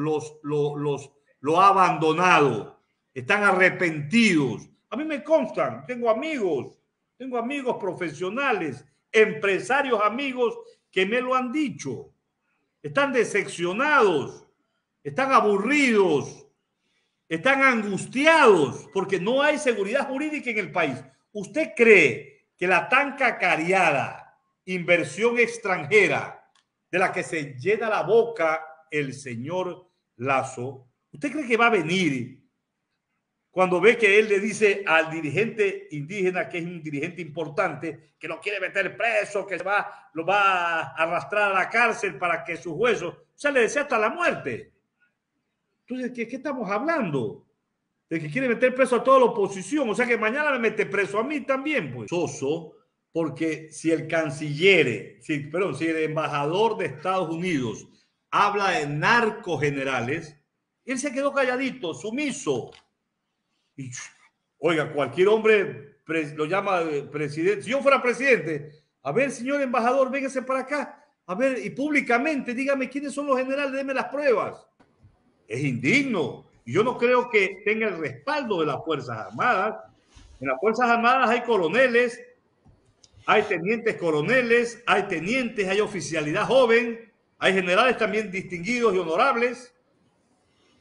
ha abandonado, están arrepentidos. A mí me constan, tengo amigos profesionales, empresarios amigos que me lo han dicho. Están decepcionados, están aburridos, están angustiados porque no hay seguridad jurídica en el país. ¿Usted cree que la tan cacareada inversión extranjera de la que se llena la boca el señor Lasso, usted cree que va a venir cuando ve que él le dice al dirigente indígena, que es un dirigente importante, que lo quiere meter preso, que lo va a arrastrar a la cárcel para que sus huesos, o sea, le desea hasta la muerte? Entonces, ¿qué estamos hablando? De que quiere meter preso a toda la oposición, o sea que mañana me mete preso a mí también, pues. Porque si el canciller, si el embajador de Estados Unidos habla de narcogenerales, él se quedó calladito, sumiso. Y, oiga, cualquier hombre lo llama presidente. Si yo fuera presidente, a ver, señor embajador, véngase para acá, a ver, y públicamente dígame quiénes son los generales, déme las pruebas. Es indigno. Y yo no creo que tenga el respaldo de las Fuerzas Armadas. En las Fuerzas Armadas hay coroneles, hay tenientes coroneles, hay tenientes, hay oficialidad joven, hay generales también distinguidos y honorables.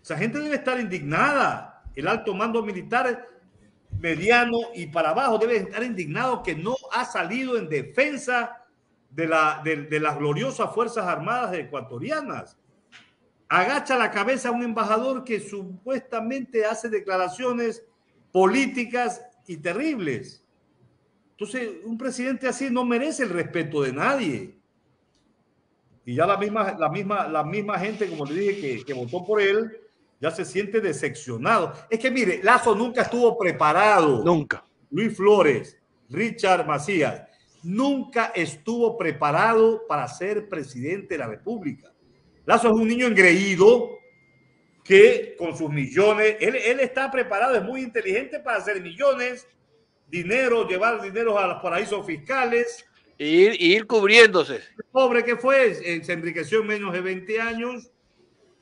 Esa gente debe estar indignada. El alto mando militar mediano y para abajo debe estar indignado que no ha salido en defensa de las gloriosas Fuerzas Armadas ecuatorianas. Agacha la cabeza a un embajador que supuestamente hace declaraciones políticas y terribles. Entonces, un presidente así no merece el respeto de nadie. Y ya la misma gente, como le dije, que votó por él, ya se siente decepcionado. Es que mire, Lasso nunca estuvo preparado. Nunca. Luis Flores, Richard Macías, nunca estuvo preparado para ser presidente de la República. Lasso es un niño engreído que con sus millones, él está preparado, es muy inteligente para hacer millones, dinero, llevar dinero a los paraísos fiscales. Ir cubriéndose. Pobre que fue, se enriqueció en menos de 20 años,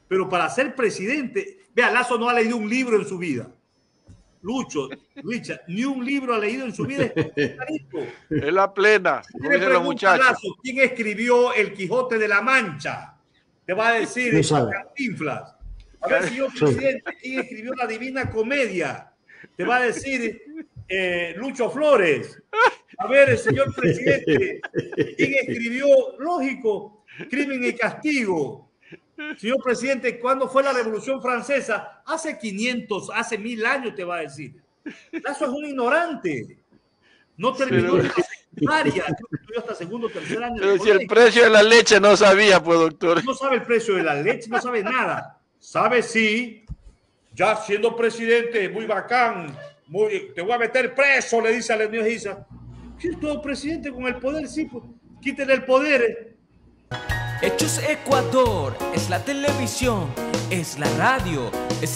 pero para ser presidente, vea, Lazo no ha leído un libro en su vida. Lucho, Richard, ni un libro ha leído en su vida. Es la plena. Le pregunta a Lazo, ¿quién escribió El Quijote de la Mancha? Te va a decir Cantinflas. A ver, señor presidente, ¿quién escribió La Divina Comedia? Te va a decir Lucho Flores. A ver, señor presidente, ¿quién escribió, lógico, Crimen y Castigo? Señor presidente, ¿cuándo fue la Revolución Francesa? Hace 500, hace 1000 años, te va a decir. Lazo es un ignorante. No terminó la secundaria, estudió hasta segundo o tercer año. Pero si el precio de la leche no sabía, pues, doctor. No sabe el precio de la leche, no sabe nada. Sabe sí, ya siendo presidente, muy bacán, te voy a meter preso, le dice a Leonel Giza. ¿Qué es todo presidente con el poder? Sí, pues, quítenle el poder. Hechos Ecuador, es la televisión, es la radio, es